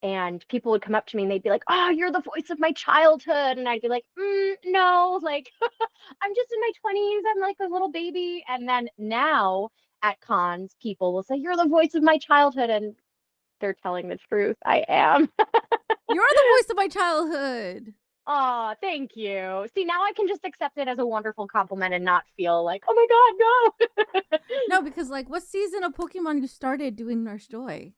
and people would come up to me and they'd be like, "Oh, you're the voice of my childhood," and I'd be like, "No, like I'm just in my 20s. I'm like a little baby." And then now at cons, people will say, "You're the voice of my childhood," and they're telling the truth. I am. You're the voice of my childhood. Oh, thank you. See, now I can just accept it as a wonderful compliment and not feel like, "Oh my God, no." No, because like, what season of Pokemon you started doing Nurse Joy?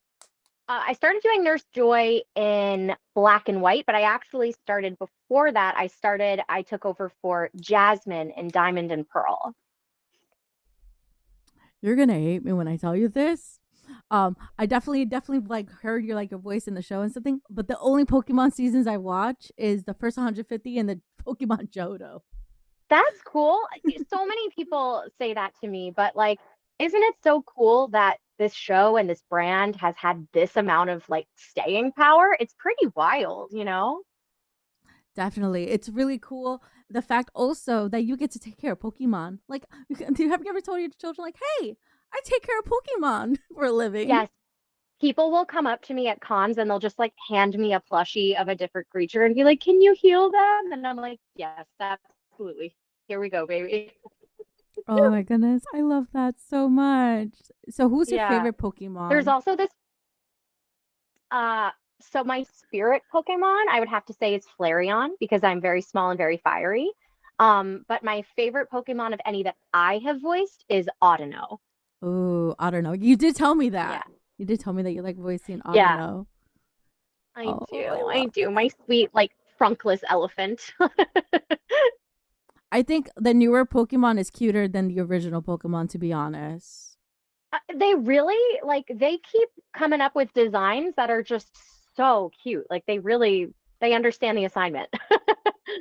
I started doing Nurse Joy in Black and White, but I actually started before that. I took over for Jasmine in Diamond and Pearl. You're gonna hate me when I tell you this. I definitely like heard your like your voice in the show and something, but the only Pokemon seasons I watch is the first 150 and the Pokemon Johto. That's cool. So many people say that to me, but like, isn't it so cool that this show and this brand has had this amount of like staying power? It's pretty wild, you know? Definitely, it's really cool. The fact also that you get to take care of Pokemon. Like, have you ever told your children like, "Hey, I take care of Pokemon for a living"? Yes, people will come up to me at cons and they'll just like hand me a plushie of a different creature and be like, "Can you heal them?" And I'm like, "Yes, absolutely. Here we go, baby." Oh my goodness, I love that so much. So, who's your Yeah. favorite There's Pokemon? also this uh so my spirit Pokemon, I would have to say is Flareon because I'm very small and very fiery. But my favorite Pokemon of any that I have voiced is Audino. Oh, I don't know. You did tell me Yeah. that. You did tell me that you like voicing Yeah, Audino. I Oh, do. I I love do. that. My sweet, like, frunkless elephant. I think the newer Pokemon is cuter than the original Pokemon, to be honest. They really, like, they keep coming up with designs that are just so cute. Like, they understand the assignment.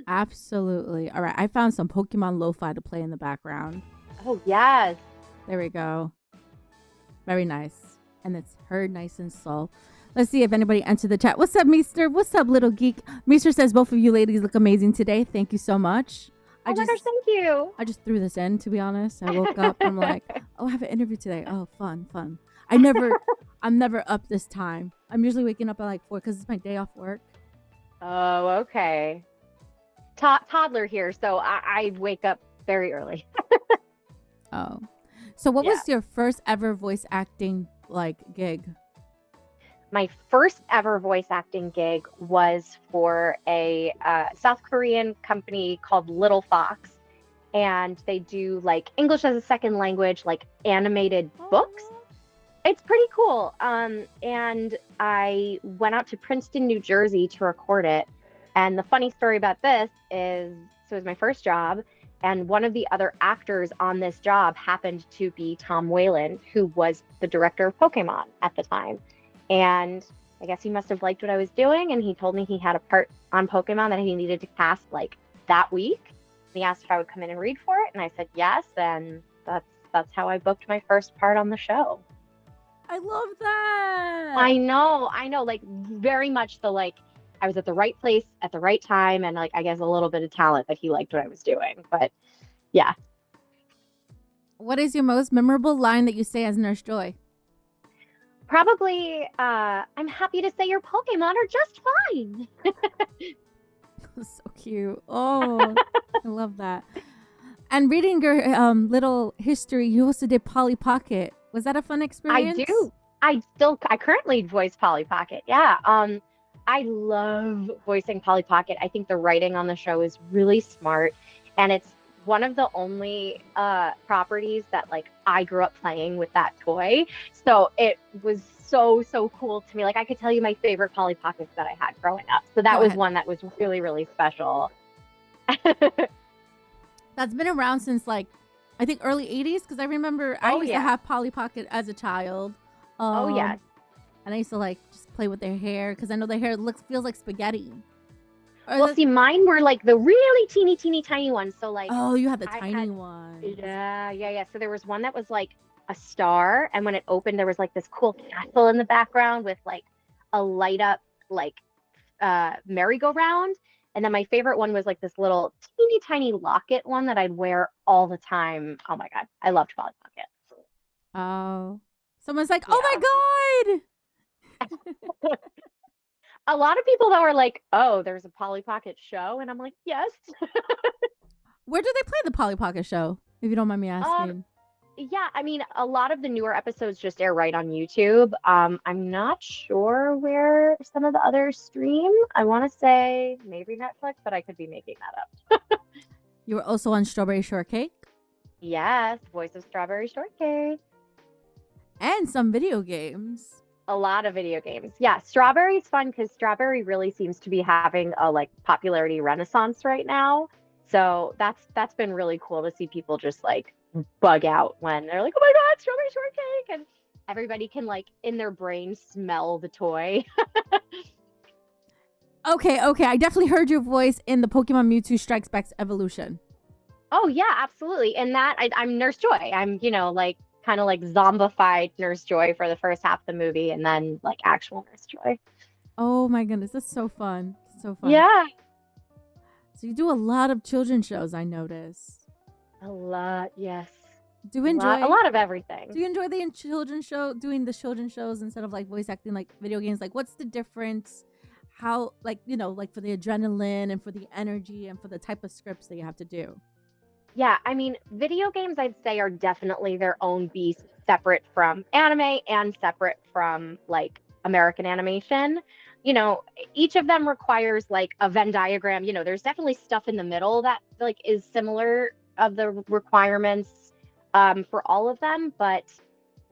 Absolutely. All right, I found some Pokemon lo-fi to play in the background. Oh, yes. There we go. Very nice. And it's heard nice and slow. Let's see if anybody entered the chat. What's up, Meester? What's up, little geek? Meester says both of you ladies look amazing today. Thank you so much. I Oh my gosh, just thank you. I just threw this in, to be honest. I woke up, I'm like, oh, I have an interview today. Oh, fun, fun. I never I'm never up this time. I'm usually waking up at like 4 because it's my day off work. Oh, okay. Toddler here, so I wake up very early. Oh. So what Yeah. was your first ever voice acting like gig? My first ever voice acting gig was for a South Korean company called Little Fox, and they do like English as a second language, like animated books. Oh. It's pretty cool. And I went out to Princeton, New Jersey to record it. And the funny story about this is, so it was my first job, and one of the other actors on this job happened to be Tom Whalen, who was the director of Pokemon at the time. And I guess he must have liked what I was doing, and he told me he had a part on Pokemon that he needed to cast like that week. He asked if I would come in and read for it, and I said yes, and that's how I booked my first part on the show. I love that. I know, like very much the like I was at the right place at the right time and like I guess a little bit of talent that he liked what I was doing. But yeah, What is your most memorable line that you say as Nurse Joy? probably I'm happy to say your Pokemon are just fine. So cute. Oh, I love that. And reading your little history, you also did Polly Pocket. Was that a fun I experience? do. I currently voice Polly Pocket. Yeah. I love voicing Polly Pocket. I think the writing on the show is really smart and it's one of the only properties that like I grew up playing with that toy. So it was so cool to me. Like I could tell you my favorite Polly Pockets that I had growing up. So that Go was ahead. one that was really special. That's been around since like I think early 80s because I remember I Oh used to yeah. have Polly Pocket as a child. Oh Um yes. and I used to like just play with their hair because I know their hair looks feels like spaghetti. Or Well, the, see, mine were like the really teeny tiny ones. So like oh, you had the I tiny had ones. yeah. So there was one that was like a star, and when it opened, there was like this cool castle in the background with like a light up like merry-go-round. And then my favorite one was like this little teeny tiny locket one that I'd wear all the time. Oh my God, I loved Polly Pocket. Oh. Someone's like, "Oh Yeah. my god!" a lot of people that were like, "Oh, there's a Polly Pocket show," and I'm like, "Yes." Where do they play the Polly Pocket show? If you don't mind me Um, asking. yeah, I mean, a lot of the newer episodes just air right on YouTube. I'm not sure where some of the others stream. I want to say maybe Netflix, but I could be making that up. You were also on Strawberry Shortcake Yes, Voice of Strawberry Shortcake. and some video games. A lot of video games. Yeah, Strawberry's fun because Strawberry really seems to be having a like popularity renaissance right now. So that's been really cool to see people just like bug out when they're like, "Oh my God, Strawberry Shortcake!" and everybody can like in their brain smell the toy. Okay, okay. I definitely heard your voice in the Pokemon Mewtwo Strikes Back's evolution. Oh yeah, absolutely. And that I'm Nurse Joy. I'm like kind of like zombified Nurse Joy for the first half of the movie, and then like actual Nurse Joy. Oh my goodness, that's so fun. So fun. Yeah, So you do a lot of children's shows, I notice. a lot. Yes, Do you enjoy a lot of everything. do you enjoy the children's show doing the children's shows instead of like voice acting like video games? Like what's the difference? How like, like for the adrenaline and for the energy and for the type of scripts that you have to do? Yeah, I mean, video games I'd say are definitely their own beast, separate from anime and separate from like American animation. You know, each of them requires like a Venn diagram. There's definitely stuff in the middle that like is similar of the requirements for all of them, but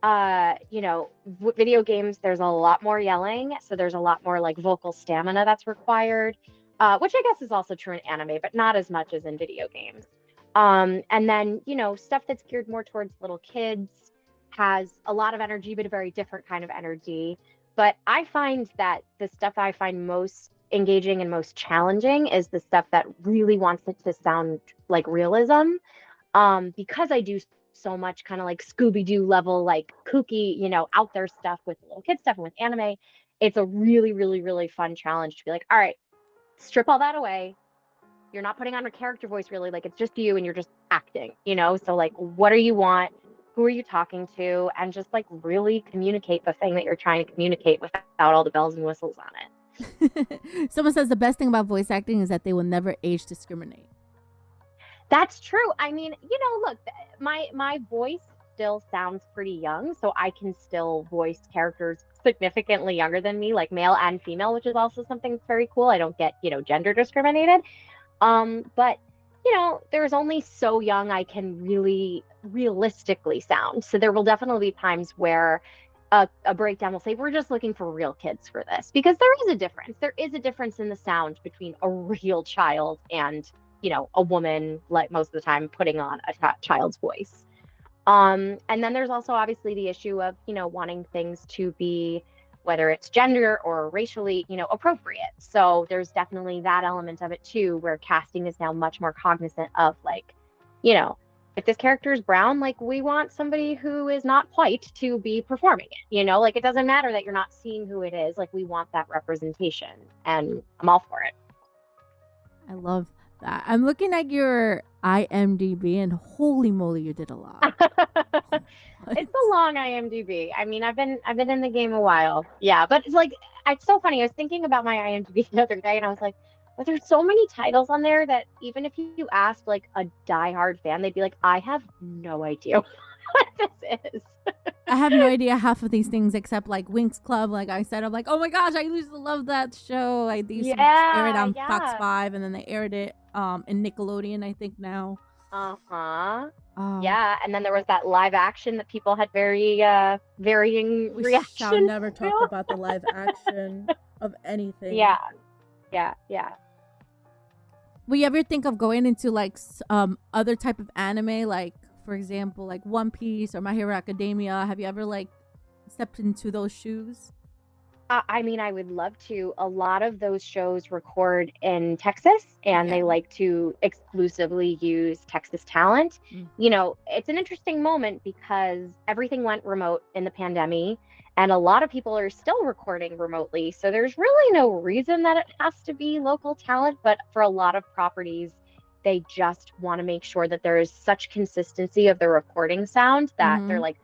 video games, there's a lot more yelling, so there's a lot more like vocal stamina that's required, which I guess is also true in anime, but not as much as in video games. And then, stuff that's geared more towards little kids has a lot of energy, but a very different kind of energy. But I find that the stuff I find most engaging and most challenging is the stuff that really wants it to sound like realism. Because I do so much kind of like Scooby-Doo level, like kooky, out there stuff with little kid stuff and with anime. It's a really, really, really fun challenge to be like, all right, strip all that away. You're not putting on a character voice really, like it's just you and you're just acting. So like, what do you want? Who are you talking to? And just like really communicate the thing that you're trying to communicate without all the bells and whistles on it. Someone says the best thing about voice acting is that they will never age discriminate. That's true. I mean, look, my voice still sounds pretty young, so I can still voice characters significantly younger than me, like male and female, which is also something that's very cool. I don't get, gender discriminated. But there's only so young I can really realistically sound. So there will definitely be times where a breakdown will say, we're just looking for real kids for this, because there is a difference. There is a difference in the sound between a real child and, a woman, like most of the time putting on a child's voice. And then there's also obviously the issue of, wanting things to be, whether it's gender or racially, appropriate. So there's definitely that element of it too, where casting is now much more cognizant of like, if this character is brown, like we want somebody who is not white to be performing it, like it doesn't matter that you're not seeing who it is, like we want that representation, and I'm all for it. I love that. I'm looking at your IMDb and holy moly, you did a lot. It's a long IMDb. I mean, I've been in the game a while. Yeah, but it's like it's so funny. I was thinking about my IMDb the other day, and I was like, "Well, there's so many titles on there that even if you asked like a diehard fan, they'd be like, I have no idea what this is." I have no idea half of these things except like Winx Club. Like I said, I'm like, oh my gosh, I used to love that show. They used to air it on Fox 5, and then they aired it in Nickelodeon, I think now. Uh-huh. Yeah, and then there was that live action that people had very varying We reactions. shall never talk about the live action of anything. Yeah. Will you ever think of going into like other type of anime, like for example, like One Piece or My Hero Academia? Have you ever like stepped into those shoes? I mean, I would love to. A lot of those shows record in Texas, and they like to exclusively use Texas talent. It's an interesting moment because everything went remote in the pandemic, and a lot of people are still recording remotely. So there's really no reason that it has to be local talent. But for a lot of properties, they just want to make sure that there is such consistency of the recording sound that they're like,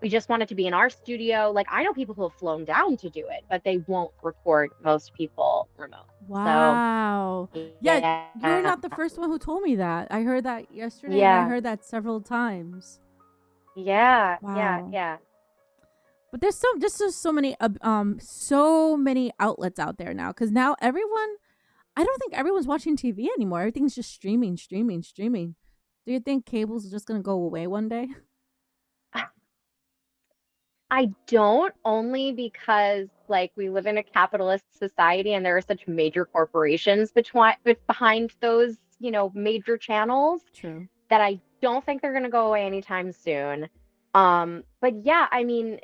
we just want it to be in our studio. Like I know people who have flown down to do it, but they won't record most people remote. So Wow. Yeah, you're yeah, not the first one who told me that. I heard that yesterday and I yeah, heard that several times. yeah, yeah, Wow. yeah. But there's so many so many outlets out there now cuz now everyone I don't think everyone's watching TV anymore. Everything's just streaming, streaming, streaming. Do you think cable's just going to go away one day? I don't, only because like we live in a capitalist society and there are such major corporations behind those, major channels True. that I don't think they're going to go away anytime soon. But yeah, I mean,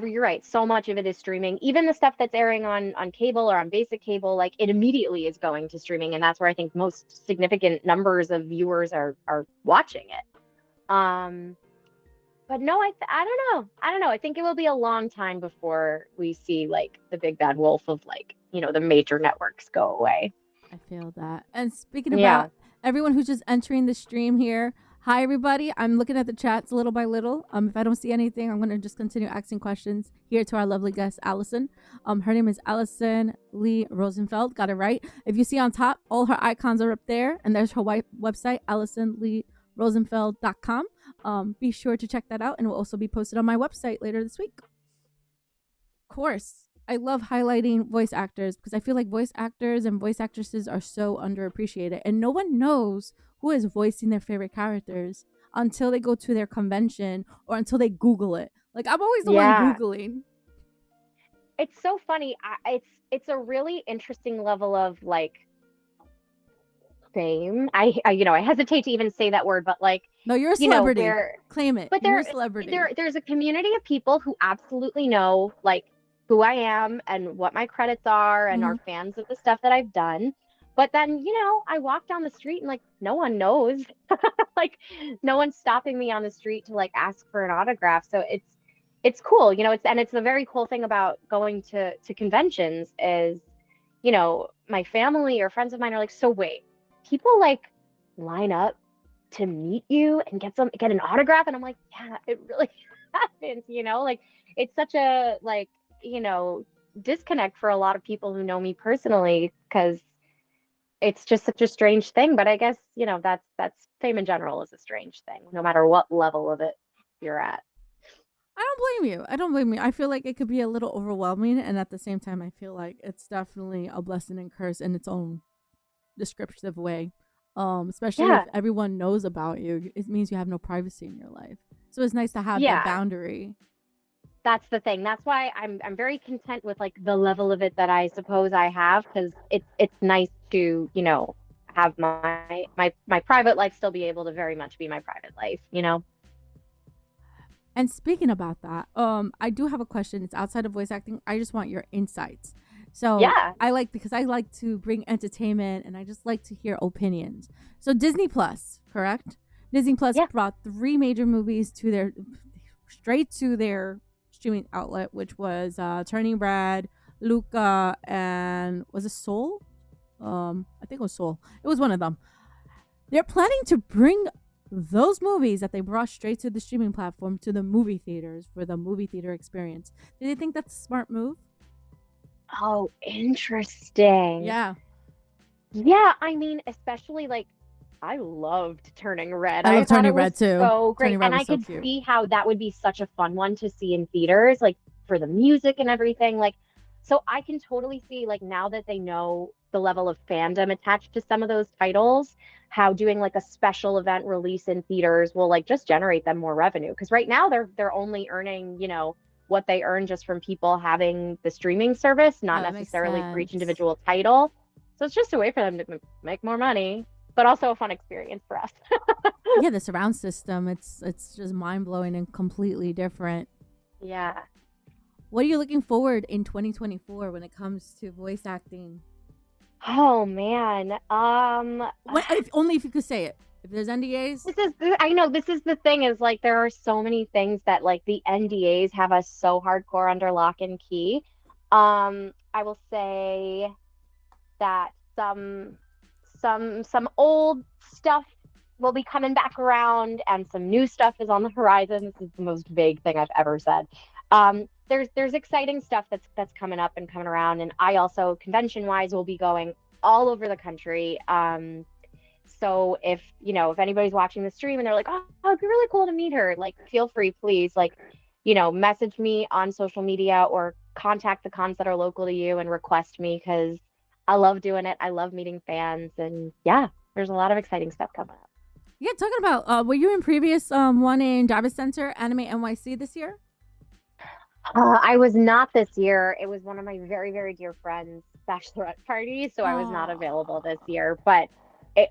you're right. So much of it is streaming. Even the stuff that's airing on cable or on basic cable, like it immediately is going to streaming, and that's where I think most significant numbers of viewers are watching it. But no, I don't know. I don't know. I think it will be a long time before we see like the big bad wolf of like, the major networks go away. I feel that. And speaking about Yeah. everyone who's just entering the stream here, hi everybody. I'm looking at the chats little by little. If I don't see anything, I'm gonna just continue asking questions here to our lovely guest, Alyson. Her name is Alyson Leigh Rosenfeld. Got it right. If you see on top, all her icons are up there, and there's her website, AlysonLeighRosenfeld.com. Be sure to check that out, and it will also be posted on my website later this week. Of course, I love highlighting voice actors because I feel like voice actors and voice actresses are so underappreciated, and no one knows who is voicing their favorite characters until they go to their convention or until they Google it. Like I'm always the one Yeah. Googling. It's so funny. It's a really interesting level of like fame. I hesitate to even say that word, but like, No, you're a celebrity. where Claim it. but You're a celebrity. there's a community of people who absolutely know like who I am and what my credits are and Mm-hmm. are fans of the stuff that I've done. But then, I walk down the street and like no one knows. Like no one's stopping me on the street to like ask for an autograph. So it's cool. It's a very cool thing about going to conventions is, my family or friends of mine are like, so wait, people like line up to meet you and get an autograph, and I'm like, yeah, it really happens. Like it's such a like, disconnect for a lot of people who know me personally because it's just such a strange thing. But I guess, that's fame in general is a strange thing, no matter what level of it you're at. I don't blame you. I don't blame you. I feel like it could be a little overwhelming, and at the same time, I feel like it's definitely a blessing and curse in its own descriptive way. Especially if Yeah. everyone knows about you, it means you have no privacy in your life. So it's nice to have that Yeah, boundary. that's the thing. That's why I'm very content with like the level of it that I suppose I have, because it's nice to, have my private life still be able to very much be my private life. And speaking about that, I do have a question. It's outside of voice acting. I just want your insights. So Yeah. because I like to bring entertainment and I just like to hear opinions. So Disney Plus, correct? Disney Plus Yeah. brought 3 major movies straight to their streaming outlet, which was Turning Red, Luca, and was it Soul? I think it was Soul. It was one of them. They're planning to bring those movies that they brought straight to the streaming platform to the movie theaters for the movie theater experience. Do you think that's a smart move? Oh, interesting. Yeah. Yeah, I mean, especially like I loved Turning Red. I I love thought Turning it was Red too. so great. Turning Red And was I so could cute. see how that would be such a fun one to see in theaters, like for the music and everything. Like, so I can totally see, like, now that they know the level of fandom attached to some of those titles, how doing like a special event release in theaters will like just generate them more revenue. Because right now they're only earning, what they earn just from people having the streaming service, Oh, not that makes necessarily for each sense. individual title. So it's just a way for them to make more money, but also a fun experience for us. Yeah, the surround system, it's just mind blowing and completely different. Yeah. What are you looking forward in 2024 when it comes to voice acting? Oh man. What if only if you could say it. If there's NDAs, I know this is the thing, is like there are so many things that like the NDAs have us so hardcore under lock and key. I will say that some old stuff will be coming back around, and some new stuff is on the horizon. This is the most vague thing I've ever said. There's exciting stuff that's coming up and coming around, and I also, convention wise, will be going all over the country. So if anybody's watching the stream and they're like, oh, it'd be really cool to meet her, like, feel free, please, like, message me on social media or contact the cons that are local to you and request me, because I love doing it. I love meeting fans, and yeah, there's a lot of exciting stuff coming up. Yeah, talking about, were you in previous one in Jarvis Center, Anime NYC this year? I was not this year. It was one of my very, very dear friends' bachelorette party, so I was not available this year. But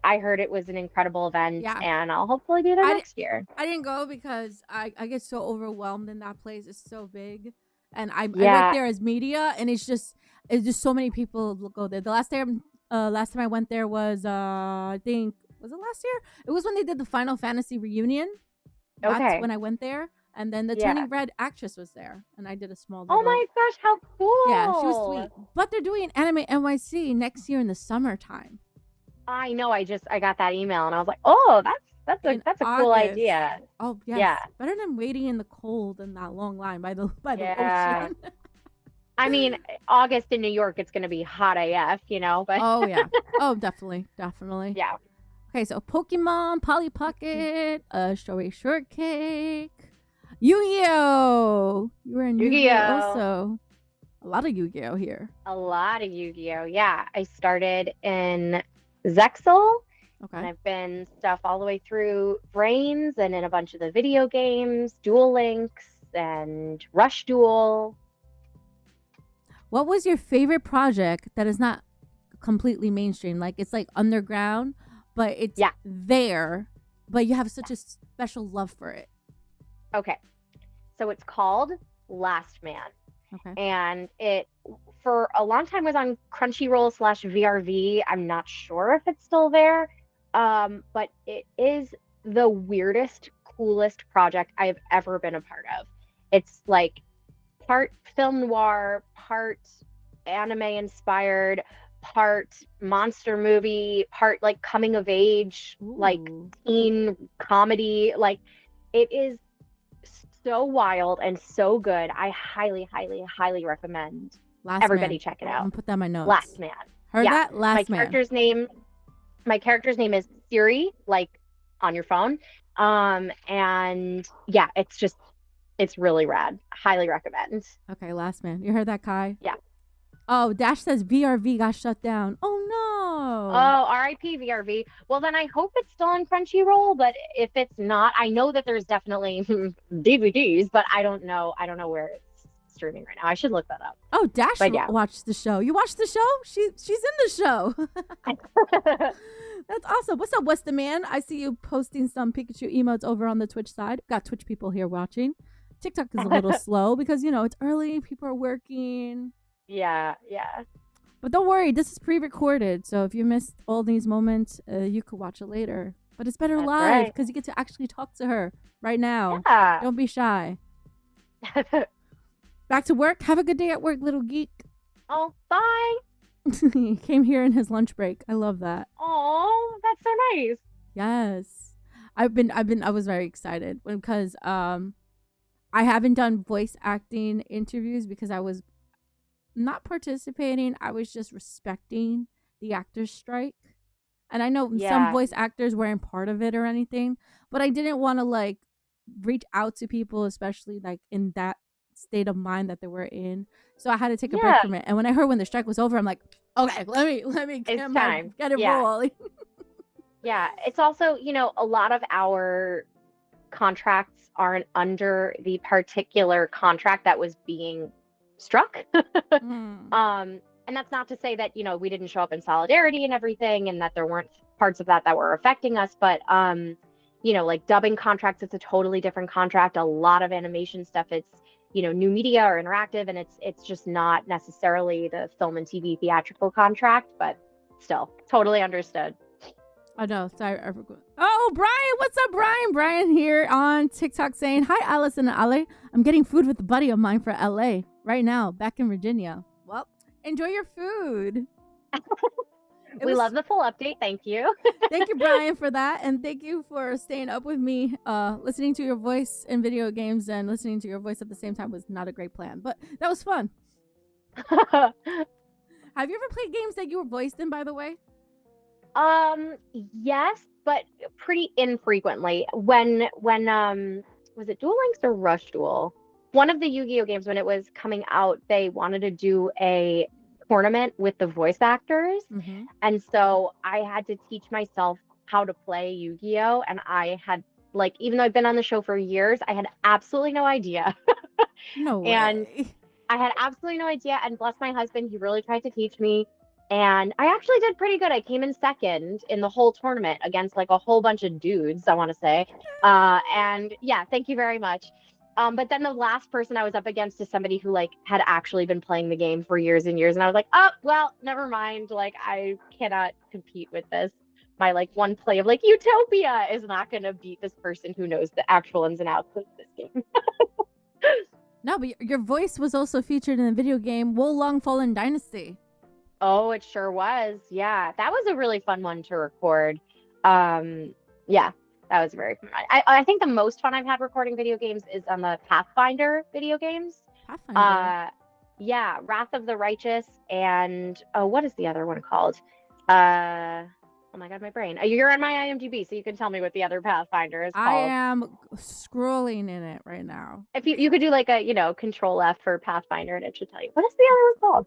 I heard it was an incredible event, and I'll hopefully be there next year. I didn't go because I get so overwhelmed in that place. It's so big, and I work there as media, and it's just so many people go there. The last time I went there was I think, was it last year? It was when they did the Final Fantasy reunion. That's when I went there. And then the Turning Red actress was there, and I did a small little... Oh my gosh, how cool! Yeah, she was sweet. But they're doing Anime NYC next year in the summertime. I know. I got that email, and I was like, oh, that's a cool idea. Oh yes. Yeah, better than waiting in the cold and that long line by the ocean. I mean, August in New York, it's gonna be hot AF, But oh yeah, oh definitely. Yeah. Okay, so Pokemon, Polly Pocket, Strawberry Shortcake. Yu-Gi-Oh! You were in Yu-Gi-Oh! Also. A lot of Yu-Gi-Oh! Here. A lot of Yu-Gi-Oh! Yeah. I started in Zexal. Okay. And I've been stuff all the way through Brains and in a bunch of the video games, Duel Links and Rush Duel. What was your favorite project that is not completely mainstream? Like, it's like underground, but it's there, but you have such a special love for it. Okay, so it's called Last Man. Okay. And it, for a long time, was on Crunchyroll / VRV. I'm not sure if it's still there, but it is the weirdest, coolest project I've ever been a part of. It's like part film noir, part anime inspired, part monster movie, part like coming of age, like teen comedy. Like, it is so wild and so good. I highly, highly, highly recommend everybody check it out. I'm put that in my notes. Last Man. Heard that? Last Man. My character's name is Siri, like on your phone. And yeah, it's really rad. Highly recommend. Okay, Last Man. You heard that, Kai? Yeah. Oh, Dash says VRV got shut down. Oh no. Oh, RIP VRV. Well, then I hope it's still on Crunchyroll, but if it's not, I know that there's definitely DVDs, but I don't know where it's streaming right now. I should look that up. Oh, Dash watched the show. You watched the show? She's in the show. That's awesome. What's up, What's the Man? I see you posting some Pikachu emotes over on the Twitch side. Got Twitch people here watching. TikTok is a little slow because, it's early. People are working. Yeah. But don't worry, this is pre-recorded, so if you missed all these moments, you could watch it later. But it's better live because you get to actually talk to her right now. Yeah. Don't be shy. Back to work. Have a good day at work, little geek. Oh, bye. He came here in his lunch break. I love that. Oh, that's so nice. Yes. I was very excited because I haven't done voice acting interviews because I was not participating. I was just respecting the actors' strike. And I know some voice actors weren't part of it or anything, but I didn't want to like reach out to people, especially like in that state of mind that they were in. So I had to take a break from it. And when I heard when the strike was over, I'm like, okay, let me get it rolling. Yeah. It's also, a lot of our contracts aren't under the particular contract that was being struck. And that's not to say that we didn't show up in solidarity and everything, and that there weren't parts of that were affecting us, but like dubbing contracts, it's a totally different contract. A lot of animation stuff, it's new media or interactive, and it's just not necessarily the film and TV theatrical contract, but still totally understood. I know. Sorry. Oh, Brian. What's up, Brian? Brian here on TikTok saying, hi, Alyson and Ale. I'm getting food with a buddy of mine for LA right now, back in Virginia. Well, enjoy your food. We love the full update. Thank you. Thank you, Brian, for that. And thank you for staying up with me. Listening to your voice in video games and listening to your voice at the same time was not a great plan, but that was fun. Have you ever played games that you were voiced in, by the way? Yes, but pretty infrequently. When was it Duel Links or Rush Duel? One of the Yu-Gi-Oh games when it was coming out, they wanted to do a tournament with the voice actors. Mm-hmm. And so I had to teach myself how to play Yu-Gi-Oh, and I had like, even though I've been on the show for years, I had absolutely no idea. No way. And I had absolutely no idea. And bless my husband, he really tried to teach me. And I actually did pretty good. I came in second in the whole tournament against like a whole bunch of dudes, I want to say. And yeah, thank you very much. But then the last person I was up against is somebody who like had actually been playing the game for years and years. And I was like, oh, well, never mind. Like, I cannot compete with this. My like one play of like Utopia is not going to beat this person who knows the actual ins and outs of this game. No, but your voice was also featured in the video game Wo Long Fallen Dynasty. Oh, it sure was. Yeah, that was a really fun one to record. Yeah, that was very fun. I think the most fun I've had recording video games is on the Pathfinder video games. Pathfinder. Yeah, Wrath of the Righteous and what is the other one called? Oh my God, my brain. You're on my IMDb, so you can tell me what the other Pathfinder is called. I am scrolling in it right now. If you could do like a Control F for Pathfinder, and it should tell you. What is the other one called?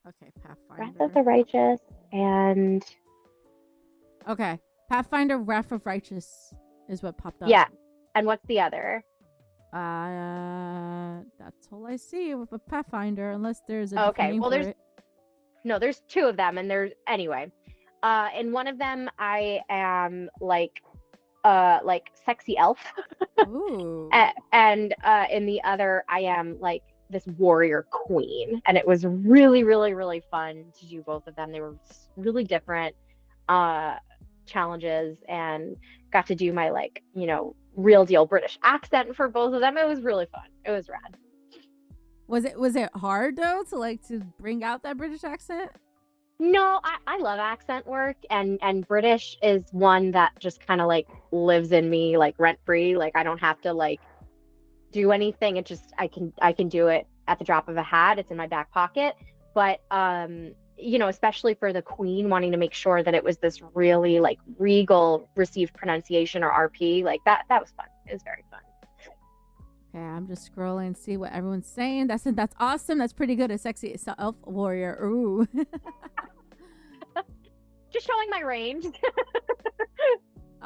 Okay, Pathfinder. Wrath of the Righteous and... Okay, Pathfinder Wrath of Righteous is what popped up. Yeah, and what's the other? That's all I see with a Pathfinder, unless there's a okay. name Well, for there's it. No, there's two of them, and there's anyway. In one of them, I am like sexy elf. Ooh. And in the other, I am like this warrior queen, and it was really, really, really fun to do both of them. They were really different challenges, and got to do my like real deal British accent for both of them. It was really fun. It was rad. Was it hard though to bring out that British accent? No, I love accent work, and British is one that just kind of like lives in me like rent free. Like I don't have to like do anything. It just I can do it at the drop of a hat. It's in my back pocket. But especially for the Queen, wanting to make sure that it was this really like regal received pronunciation or RP, like that was fun. It was very fun. Okay, I'm just scrolling and see what everyone's saying. That's awesome. That's pretty good. A sexy elf warrior. Ooh. Just showing my range.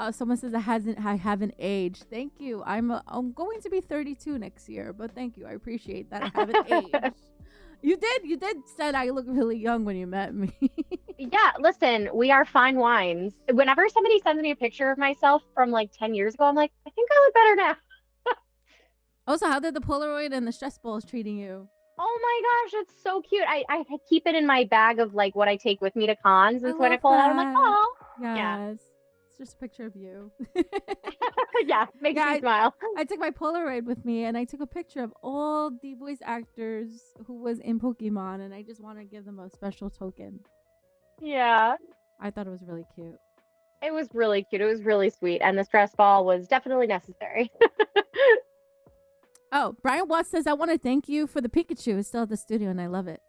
Someone says I haven't aged. Thank you. I'm going to be 32 next year, but thank you. I appreciate that. I haven't aged. You did said I look really young when you met me. Yeah, listen, we are fine wines. Whenever somebody sends me a picture of myself from like 10 years ago, I'm like, I think I look better now. Also, how did the Polaroid and the stress balls treating you? Oh my gosh, it's so cute. I keep it in my bag of like what I take with me to cons, and so when I pull it out, I'm like, oh. Yes. Yeah. It's just a picture of you. Yeah, makes me smile. I took my Polaroid with me, and I took a picture of all the voice actors who was in Pokemon, and I just want to give them a special token. Yeah. I thought it was really cute. It was really cute. It was really sweet, and the stress ball was definitely necessary. Oh, Brian Watts says, I want to thank you for the Pikachu. It's still at the studio, and I love it.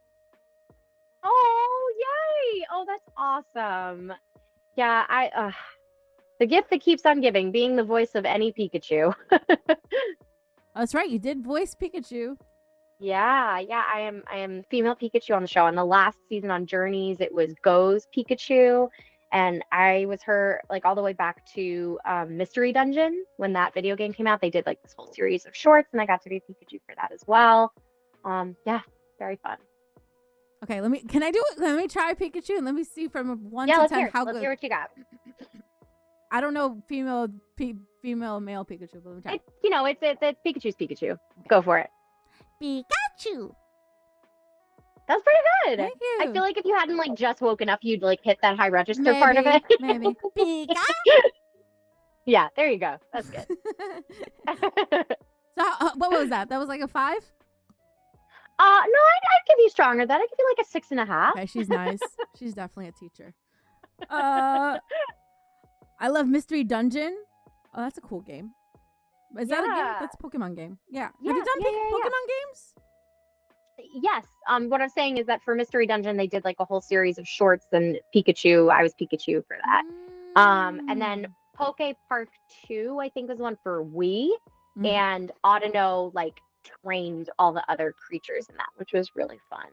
Oh, yay. Oh, that's awesome. Yeah, the gift that keeps on giving, being the voice of any Pikachu. That's right. You did voice Pikachu. Yeah, I am female Pikachu on the show. On the last season on Journeys, it was Go's Pikachu. And I was her like all the way back to Mystery Dungeon when that video game came out. They did like this whole series of shorts, and I got to be Pikachu for that as well. Yeah, very fun. Okay, let me try Pikachu and let me see from 1 to 10 how good. Let's hear what you got. I don't know female male Pikachu, but let me try. It's Pikachu's Pikachu. Okay. Go for it. Pikachu. That's pretty good. Thank you. I feel like if you hadn't like just woken up, you'd like hit that high register part of it. Maybe. Pikachu. Yeah, there you go. That's good. So what was that? That was like a 5? No, I'd give you stronger than that. I'd give you like a 6.5. Okay, she's nice. She's definitely a teacher. Uh, I love Mystery Dungeon. Oh, that's a cool game. Is that a game? That's a Pokemon game. Yeah. Yeah, Have you done yeah. Pokemon games? Yes. What I'm saying is that for Mystery Dungeon, they did like a whole series of shorts and Pikachu. I was Pikachu for that. And then Poke Park 2, I think was one for Wii. And Audino like trained all the other creatures in that, which was really fun.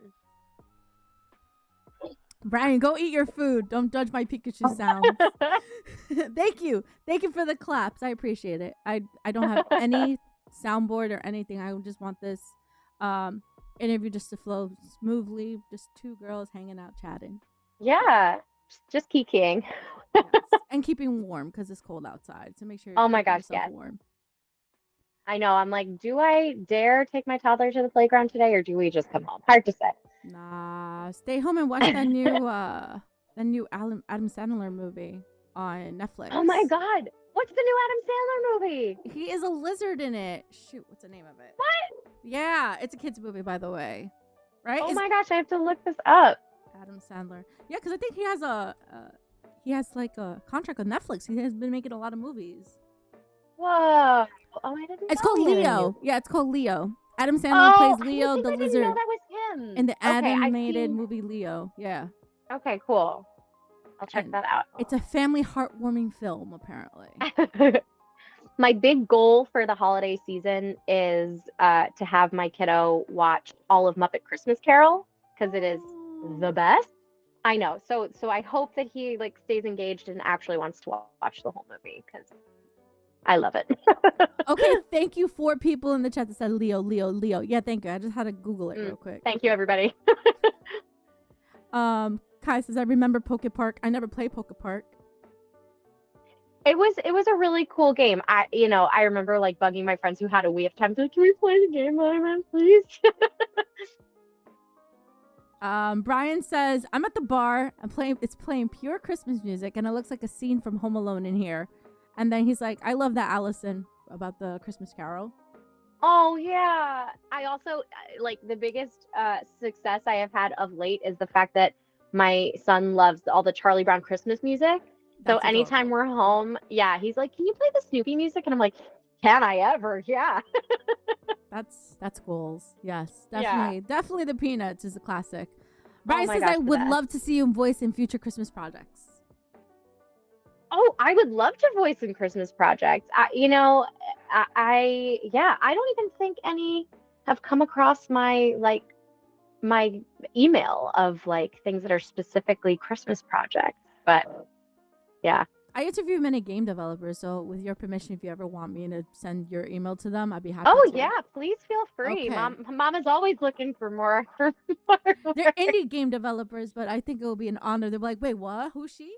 Brian, go eat your food. Don't judge my Pikachu sounds. Thank you. Thank you for the claps. I appreciate it. I don't have any soundboard or anything. I just want this interview just to flow smoothly. Just two girls hanging out chatting. Yeah. Just kikiing. Yes. And keeping warm because it's cold outside. So make sure you're warm. I know. I'm like, do I dare take my toddler to the playground today, or do we just come home? Hard to say. Nah, stay home and watch that new Adam Sandler movie on Netflix. Oh my God. What's the new Adam Sandler movie? He is a lizard in it. Shoot, what's the name of it? What? Yeah, it's a kid's movie, by the way. Right? Oh my gosh, I have to look this up. Adam Sandler. Yeah, because I think he has like a contract with Netflix. He has been making a lot of movies. Whoa. Oh, I didn't know. It's called Leo. Yeah, it's called Leo. Adam Sandler plays Leo the lizard. I didn't know that was him. In the animated movie Leo. Yeah. Okay, cool. I'll check that out. It's a family heartwarming film, apparently. My big goal for the holiday season is to have my kiddo watch all of Muppet Christmas Carol, because it is the best. I know. So I hope that he like stays engaged and actually wants to watch the whole movie, because I love it. Okay, thank you 4 people in the chat that said Leo. Yeah, thank you. I just had to Google it real quick. Thank you, everybody. Kai says, I remember Poke Park. I never played Poke Park. It was a really cool game. I remember like bugging my friends who had a Wii at times, like, can we play the game, man, please? Brian says, I'm at the bar. It's playing pure Christmas music, and it looks like a scene from Home Alone in here. And then he's like, I love that, Alyson, about the Christmas Carol. Oh, yeah. I also, like, the biggest success I have had of late is the fact that my son loves all the Charlie Brown Christmas music. So anytime we're home, yeah, he's like, can you play the Snoopy music? And I'm like, can I ever? Yeah. That's goals. Yes, definitely. Yeah. Definitely the Peanuts is a classic. Brian says, gosh, I would love to see you voice in future Christmas projects. Oh, I would love to voice in Christmas projects. I don't even think any have come across my email of like things that are specifically Christmas projects. But yeah. I interview many game developers, so with your permission, if you ever want me to send your email to them, I'd be happy to. Yeah, please feel free. Okay. Mom is always looking for more. They're indie game developers, but I think it will be an honor. They're like, wait, what? Who's she?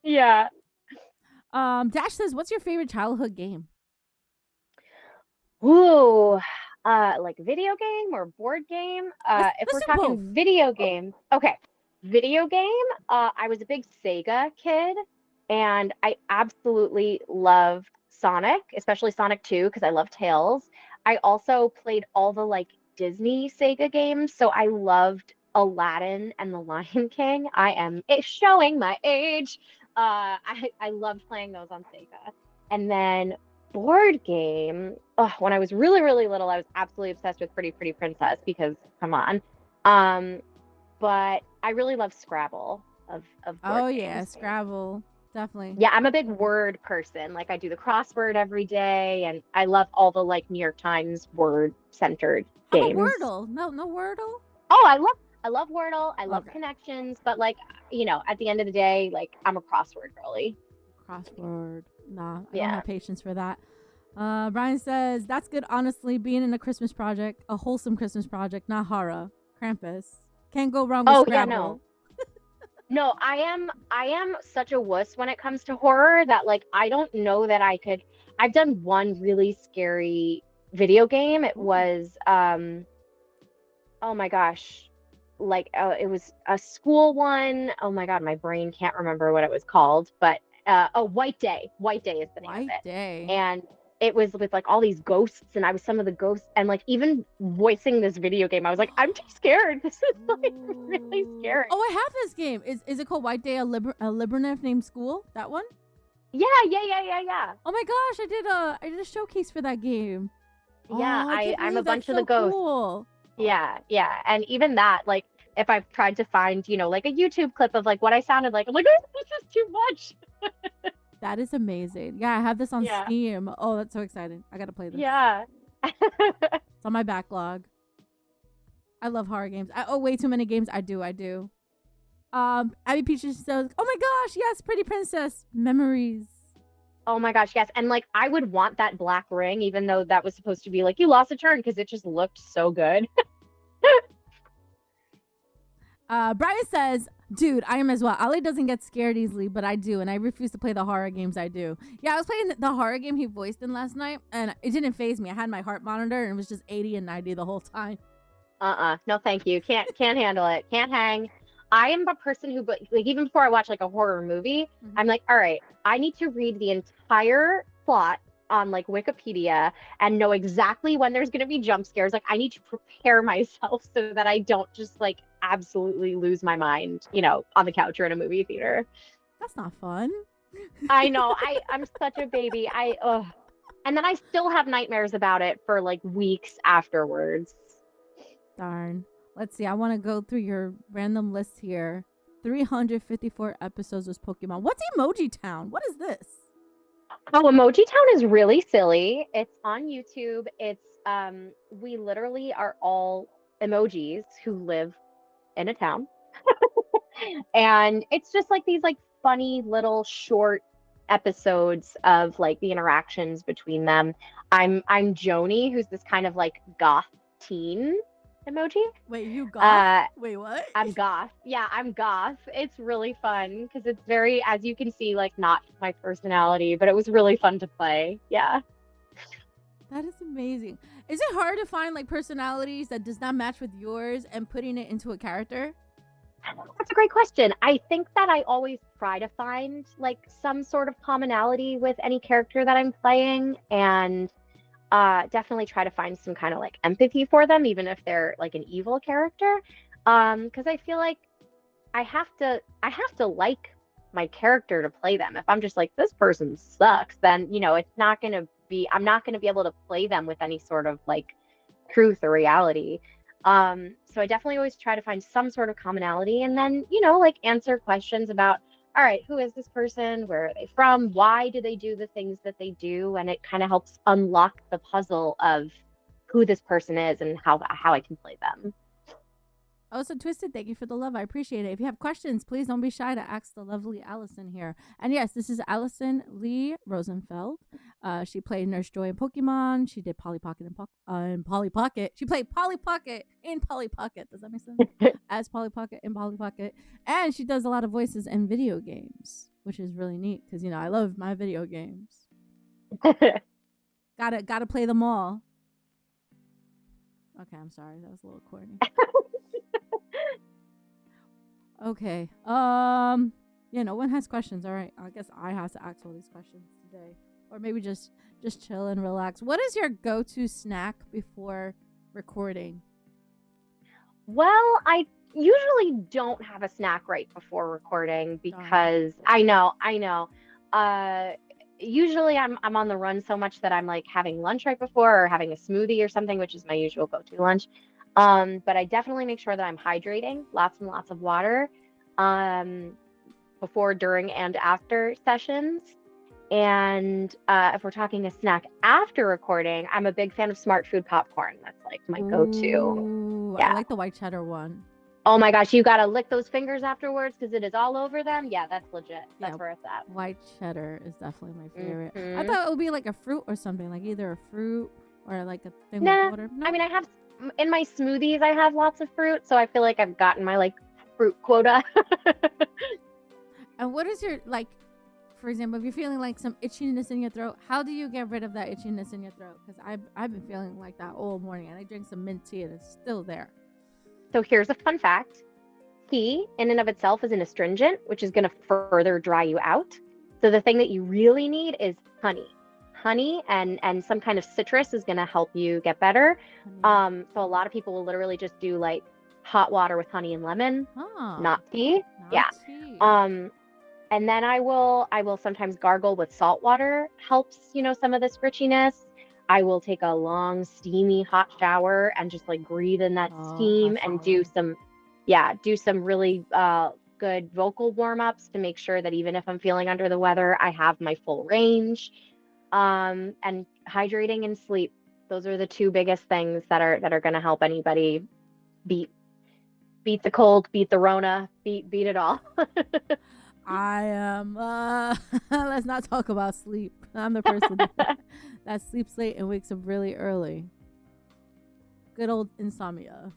Yeah. Dash says, what's your favorite childhood game? Ooh, like video game or board game? If we're talking both. Video game, okay. Video game, I was a big Sega kid, and I absolutely loved Sonic, especially Sonic 2, because I love Tails. I also played all the like Disney Sega games, so I loved Aladdin and The Lion King. I am showing my age. I loved playing those on Sega. And then board game, when I was really, really little, I was absolutely obsessed with Pretty Pretty Princess, because come on. But I really love Scrabble of board games. Yeah, Scrabble. Definitely. Yeah, I'm a big word person. Like I do the crossword every day, and I love all the like New York Times word centered games. Wordle. No Wordle? Oh, I love Wordle. I love Connections, but like, at the end of the day, like I'm a crossword girly. Crossword. Nah, I don't have patience for that. Brian says, that's good, honestly, being in a Christmas project, a wholesome Christmas project, not horror. Krampus. Can't go wrong with Scrabble. Yeah, no. No, I am such a wuss when it comes to horror that like I don't know that I could. I've done one really scary video game. It was oh my gosh. Like it was a school one. Oh my god, my brain can't remember what it was called, but White Day. White Day is the name of it. White Day. And it was with like all these ghosts, and I was some of the ghosts, and like even voicing this video game, I was like, I'm too scared. This is like really Ooh. scary. Oh, I have this game. Is it called White Day, a Libranev named School? That one? Yeah, yeah, yeah, yeah, yeah. Oh my gosh, I did a showcase for that game. Yeah, Oh, I can't I'm a believe that's bunch of the so ghosts. cool. Yeah, yeah. And even that, like if I've tried to find, like a YouTube clip of like what I sounded like, I'm like, oh, this is too much. That is amazing. Yeah, I have this on Yeah. Steam. Oh, that's so exciting. I gotta play this. Yeah. It's on my backlog. I love horror games. I owe way too many games. I do. Abby Peaches says, "Oh my gosh, yes, Pretty Princess memories." Oh my gosh, yes. And like I would want that black ring, even though that was supposed to be like you lost a turn because it just looked so good. Brian says, "Dude, I am as well. Ali doesn't get scared easily, but I do, and I refuse to play the horror games I do." Yeah, I was playing the horror game he voiced in last night, and it didn't phase me. I had my heart monitor, and it was just 80 and 90 the whole time. No, thank you. Can't handle it. Can't hang. I am a person who, but like even before I watch like a horror movie, I'm like, all right, I need to read the entire plot on like Wikipedia and know exactly when there's going to be jump scares. Like I need to prepare myself so that I don't just like absolutely lose my mind, on the couch or in a movie theater. That's not fun. I know. I'm such a baby. And then I still have nightmares about it for like weeks afterwards. Darn. Let's see. I want to go through your random list here. 354 episodes was Pokemon. What's Emoji Town? What is this? Oh, Emoji Town is really silly. It's on YouTube. It's we literally are all emojis who live in a town. And it's just like these like funny little short episodes of like the interactions between them. I'm Joni, who's this kind of like goth teen emoji. Wait, you goth? Wait, what? I'm goth. Yeah, I'm goth. It's really fun because it's very, as you can see, like not my personality, but it was really fun to play. Yeah. That is amazing. Is it hard to find like personalities that does not match with yours and putting it into a character? That's a great question. I think that I always try to find like some sort of commonality with any character that I'm playing, and definitely try to find some kind of like empathy for them, even if they're like an evil character. Because I feel like I have to like my character to play them. If I'm just like this person sucks, then it's not gonna be. I'm not gonna be able to play them with any sort of like truth or reality. So I definitely always try to find some sort of commonality, and then like answer questions about, all right, who is this person? Where are they from? Why do they do the things that they do? And it kind of helps unlock the puzzle of who this person is and how I can play them. Oh, so Twisted, thank you for the love. I appreciate it. If you have questions, please don't be shy to ask the lovely Alyson here. And yes, this is Alyson Leigh Rosenfeld. She played Nurse Joy in Pokemon. She did Polly Pocket in Polly Pocket. She played Polly Pocket in Polly Pocket. Does that make sense? As Polly Pocket in Polly Pocket. And she does a lot of voices in video games, which is really neat because, I love my video games. Gotta play them all. Okay, I'm sorry. That was a little corny. Okay. Yeah, no one has questions. All right. I guess I have to ask all these questions today. Or maybe just chill and relax. What is your go-to snack before recording? Well, I usually don't have a snack right before recording because I know. Usually I'm on the run so much that I'm like having lunch right before or having a smoothie or something, which is my usual go-to lunch. But I definitely make sure that I'm hydrating, lots and lots of water, before, during, and after sessions. And if we're talking a snack after recording, I'm a big fan of Smart Food popcorn. That's like my go-to. Yeah. I like the white cheddar one. Oh my gosh, you gotta lick those fingers afterwards because it is all over them. Yeah, that's legit. That's where it's at. White cheddar is definitely my favorite. Mm-hmm. I thought it would be like a fruit or something, like either a fruit or like a thing with water. No? I mean, I have in my smoothies, I have lots of fruit, so I feel like I've gotten my like fruit quota. And what is your like? For example, if you're feeling like some itchiness in your throat, how do you get rid of that itchiness in your throat? Because I've been feeling like that all morning, and I drink some mint tea, and it's still there. So here's a fun fact. Tea in and of itself is an astringent, which is going to further dry you out. So the thing that you really need is honey. honey and some kind of citrus is going to help you get better. Honey. So a lot of people will literally just do like hot water with honey and lemon, Oh, not tea. not Yeah. tea. And then I will sometimes gargle with salt water, helps, some of the scritchiness. I will take a long steamy hot shower and just like breathe in that Oh, steam hot and shower. do some really good vocal warm-ups to make sure that even if I'm feeling under the weather, I have my full range. And hydrating and sleep. Those are the two biggest things that are going to help anybody beat beat the cold, beat the Rona, beat it all. I am. Let's not talk about sleep. I'm the person that sleeps late and wakes up really early. Good old insomnia.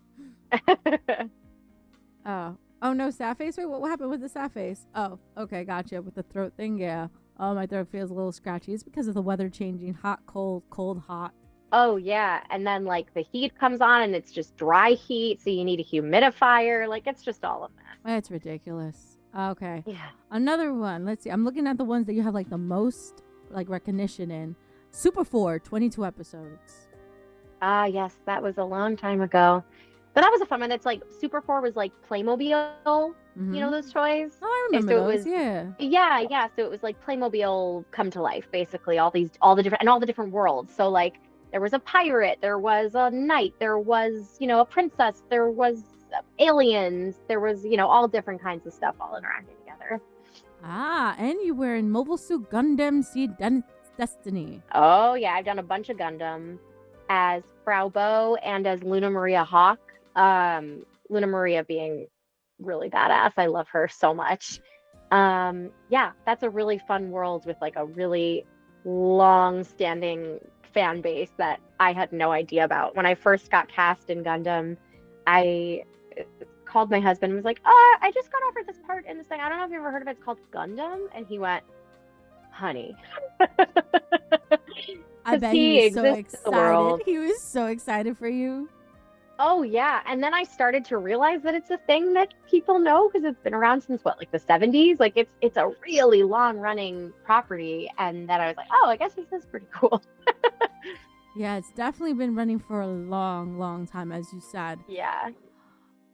Oh, oh no, sad face. Wait, what happened with the sad face? Oh, okay, gotcha. With the throat thing, yeah. Oh, my throat feels a little scratchy. It's because of the weather changing. Hot, cold, cold, hot. Oh yeah, and then like the heat comes on and it's just dry heat, so you need a humidifier. Like it's just all of that. It's ridiculous. Okay, Yeah. another one. Let's see. I'm looking at the ones that you have like the most like recognition in. Super 4, 22 episodes. Ah, yes, that was a long time ago. But that was a fun one. That's like Super 4 was like Playmobil, Mm-hmm. those toys. Oh, I And remember so it those. was Yeah. yeah. So it was like Playmobil come to life, basically, all the different worlds. So like there was a pirate, there was a knight, there was, a princess, there was aliens, there was, all different kinds of stuff all interacting together. Ah, and you were in Mobile Suit Gundam Seed Destiny. Oh yeah, I've done a bunch of Gundam as Frau Bo and as Luna Maria Hawk. Luna Maria being really badass. I love her so much. Yeah, that's a really fun world with like a really long-standing fan base that I had no idea about. When I first got cast in Gundam, I called my husband and was like, I just got offered this part in this thing. I don't know if you ever heard of it. It's called Gundam." And he went, "Honey." I Because bet he he was so exists in the excited. world. He was so excited for you. Oh yeah, and then I started to realize that it's a thing that people know because it's been around since what, like the 70s? Like it's a really long running property, and then I was like, "Oh, I guess this is pretty cool." Yeah, it's definitely been running for a long, long time, as you said. Yeah.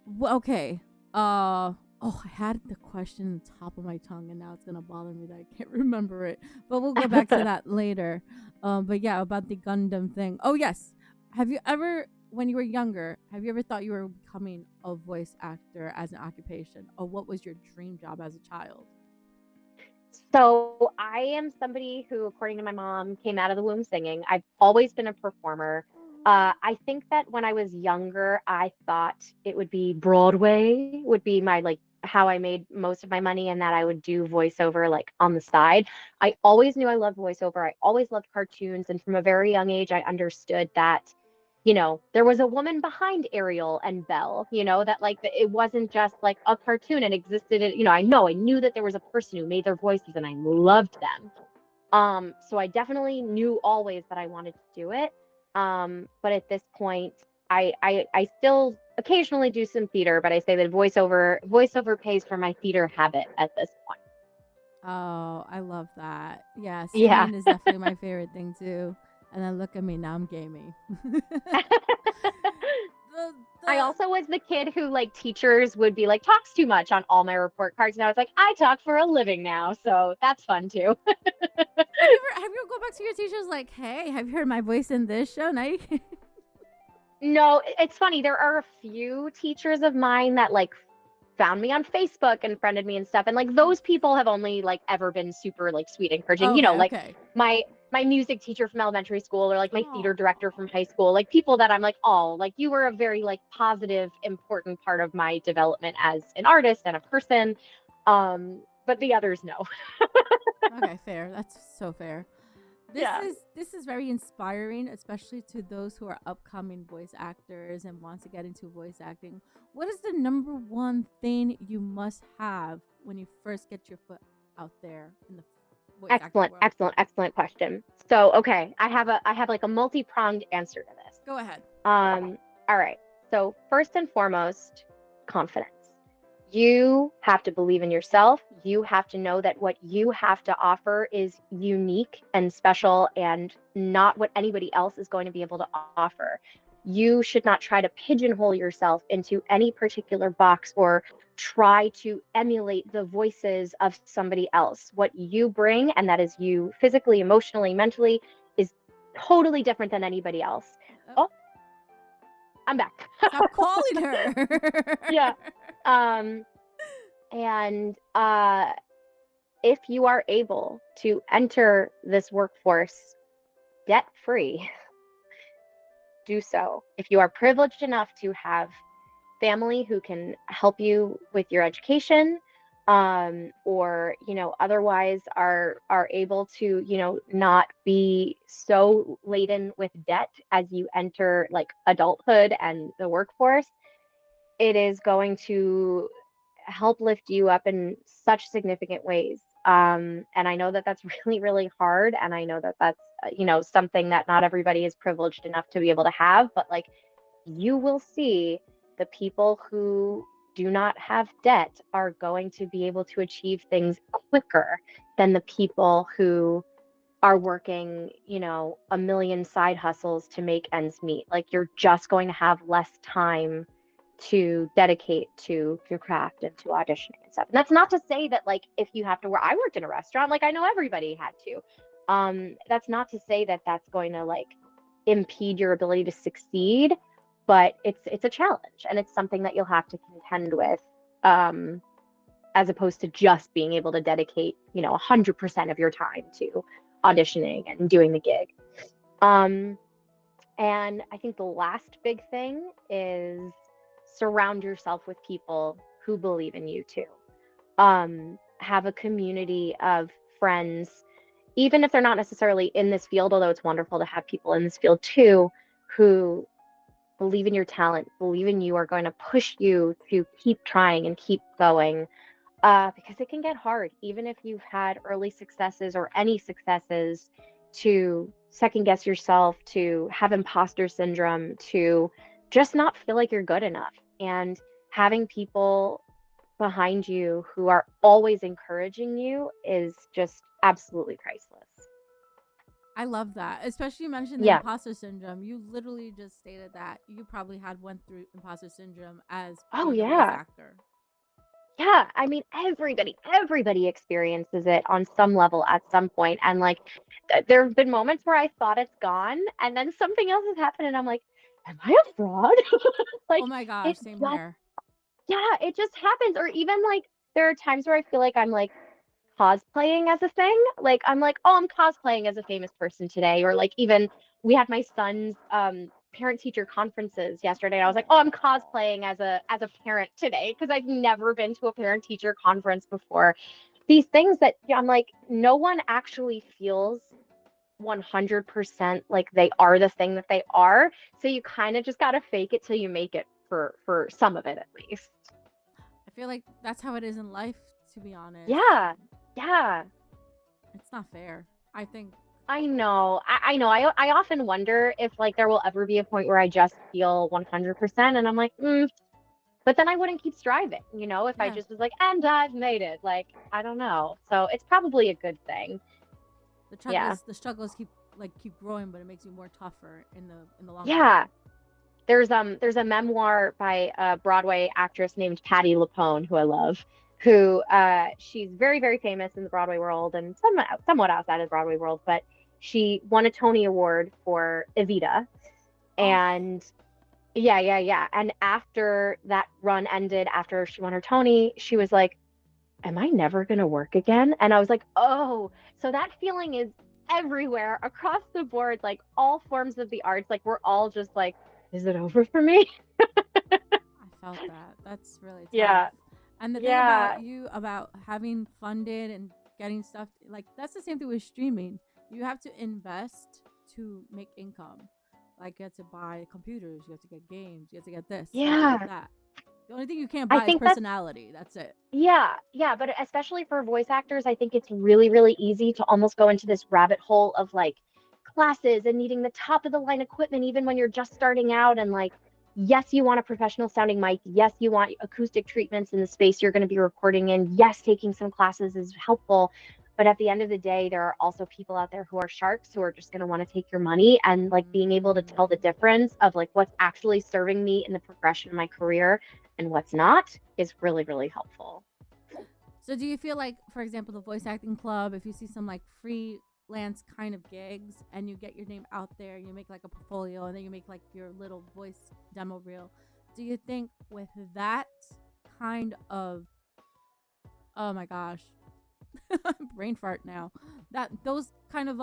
Well, okay. Oh, I had the question on the top of my tongue, and now it's gonna bother me that I can't remember it. But we'll get back to that later. But yeah, about the Gundam thing. Oh yes, have you ever, when you were younger, have you ever thought you were becoming a voice actor as an occupation, or what was your dream job as a child? So I am somebody who, according to my mom, came out of the womb singing. I've always been a performer. I think that when I was younger, I thought it would be Broadway would be my like how I made most of my money, and that I would do voiceover like on the side. I always knew I loved voiceover. I always loved cartoons, and from a very young age, I understood that there was a woman behind Ariel and Belle, that like it wasn't just like a cartoon and existed. I knew that there was a person who made their voices and I loved them. So I definitely knew always that I wanted to do it. But at this point, I still occasionally do some theater, but I say that voiceover pays for my theater habit at this point. Oh, I love that. Yeah, Yeah. singing is definitely my favorite thing too. And then look at me now, I'm gaming. the I the also was the kid who like teachers would be like talks too much on all my report cards, and I was like, I talk for a living now, so that's fun too. have you go back to your teachers like, hey, have you heard my voice in this show? Now you can. No, it's funny. There are a few teachers of mine that like found me on Facebook and friended me and stuff. And like those people have only like ever been super like sweet and encouraging. Okay, Like okay. my music teacher from elementary school or like my theater Oh, director from high school, like people that I'm like, oh, like you were a very like positive, important part of my development as an artist and a person. But the others no. okay, fair. That's so fair. This Yeah. is this is very inspiring, especially to those who are upcoming voice actors and want to get into voice acting. What is the number one thing you must have when you first get your foot out there in the voice acting Excellent, world? excellent, excellent question. So, okay, I have like a multi-pronged answer to this. Go ahead. All right. So first and foremost, confidence. You have to believe in yourself. You have to know that what you have to offer is unique and special and not what anybody else is going to be able to offer. You should not try to pigeonhole yourself into any particular box or try to emulate the voices of somebody else. What you bring, and that is you physically, emotionally, mentally, is totally different than anybody else. Oh, Oh, I'm back. stop calling her. Yeah. Um, and if you are able to enter this workforce debt free, do so. If you are privileged enough to have family who can help you with your education, or otherwise are able to not be so laden with debt as you enter like adulthood and the workforce, it is going to help lift you up in such significant ways. And I know that that's really, really hard. And I know that that's, something that not everybody is privileged enough to be able to have. But like, you will see the people who do not have debt are going to be able to achieve things quicker than the people who are working, a million side hustles to make ends meet. Like, you're just going to have less time to dedicate to your craft and to auditioning and stuff. And that's not to say that like if you have to work, I worked in a restaurant, like I know everybody had to. That's not to say that that's going to like impede your ability to succeed, but it's a challenge and it's something that you'll have to contend with. As opposed to just being able to dedicate, 100% of your time to auditioning and doing the gig. Um, and I think the last big thing is surround yourself with people who believe in you too. Have a community of friends, even if they're not necessarily in this field, although it's wonderful to have people in this field too, who believe in your talent, believe in you, are going to push you to keep trying and keep going. Because it can get hard, even if you've had early successes or any successes, to second guess yourself, to have imposter syndrome, to just not feel like you're good enough. And having people behind you who are always encouraging you is just absolutely priceless. I love that. Especially you mentioned the Yeah. imposter syndrome. You literally just stated that you probably had went through imposter syndrome as Oh, being a voice yeah. actor. Yeah, I mean, everybody experiences it on some level at some point. And like, there have been moments where I thought it's gone, and then something else has happened, and I'm like, am I a fraud? Oh Like, my it gosh, same just, here. yeah, it just happens. Or even like, there are times where I feel like I'm like cosplaying as a thing. Like, I'm like, oh, I'm cosplaying as a famous person today. Or like, even we had my son's parent teacher conferences yesterday, and I was like, oh, I'm Oh. cosplaying as a parent today because I've never been to a parent teacher conference before. These things that I'm like, no one actually feels 100% like they are the thing that they are. So you kind of just got to fake it till you make it, for some of it at least. I feel like that's how it is in life, to be honest. Yeah. Yeah. It's not fair. I think I know. I know. I often wonder if like there will ever be a point where I just feel 100% and I'm like, but then I wouldn't keep striving, if I yeah, just was like, and I've made it. Like, I don't know. So it's probably a good thing. Yeah. the struggles keep growing, but it makes you more tougher in the long run. Yeah. There's a memoir by a Broadway actress named Patti LuPone who I love, who she's very, very famous in the Broadway world and somewhat outside of the Broadway world, but she won a Tony Award for Evita. Oh, And yeah, yeah, yeah. And after that run ended, after she won her Tony, she was like, am I never going to work again? And I was like, oh, so that feeling is everywhere across the board, like all forms of the arts. Like, we're all just like, is it over for me? I felt that. That's really tough. Yeah. And the thing about Yeah. you about having funded and getting stuff like that's the same thing with streaming. You have to invest to make income. Like you have to buy computers, you have to get games, you have to get this, you have to get Yeah. that. The only thing you can't I buy is think that's, personality. That's it. yeah. Yeah. But especially for voice actors, I think it's really, really easy to almost go into this rabbit hole of like classes and needing the top of the line equipment, even when you're just starting out. And like, yes, you want a professional sounding mic. Yes, you want acoustic treatments in the space you're going to be recording in. Yes, taking some classes is helpful. But at the end of the day, there are also people out there who are sharks who are just going to want to take your money, and like being able to tell the difference of like what's actually serving me in the progression of my career and what's not is really, really helpful. So do you feel like, for example, the voice acting club, if you see some like freelance kind of gigs and you get your name out there, you make like a portfolio and then you make like your little voice demo reel, do you think with that kind of, oh my gosh, brain fart now, that those kind of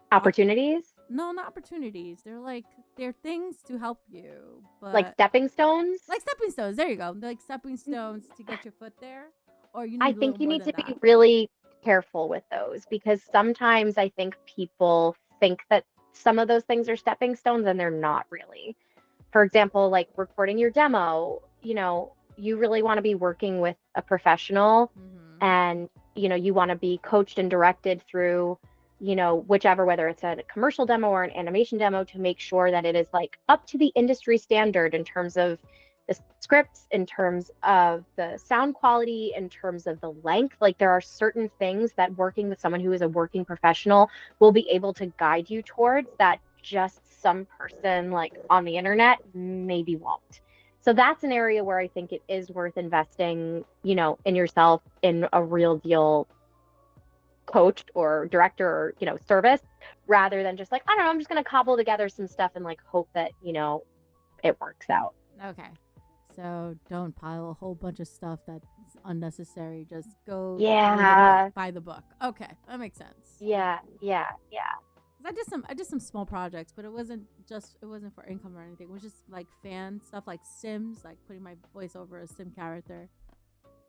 Opportunities, no, not opportunities, they're things to help you, like but stepping stones. like stepping stones, there you go, they're like stepping stones to get your foot there, or you I need a little think you more need than to be that. really careful with those because sometimes I think people think that some of those things are stepping stones and they're not really. For example, like recording your demo, you really want to be working with a professional, Mm-hmm. and you want to be coached and directed through whichever, whether it's a commercial demo or an animation demo, to make sure that it is like up to the industry standard in terms of the scripts, in terms of the sound quality, in terms of the length. Like there are certain things that working with someone who is a working professional will be able to guide you towards that just some person like on the internet maybe won't. So that's an area where I think it is worth investing, in yourself, in a real deal coach or director or, service, rather than just like, I don't know, I'm just going to cobble together some stuff and like hope that, it works out. Okay. So don't pile a whole bunch of stuff that's unnecessary. Just go read a book, Yeah. buy the book. Okay, that makes sense. Yeah. Yeah. Yeah. 'Cause I did some small projects, but it wasn't for income or anything. It was just like fan stuff, like Sims, like putting my voice over a Sim character.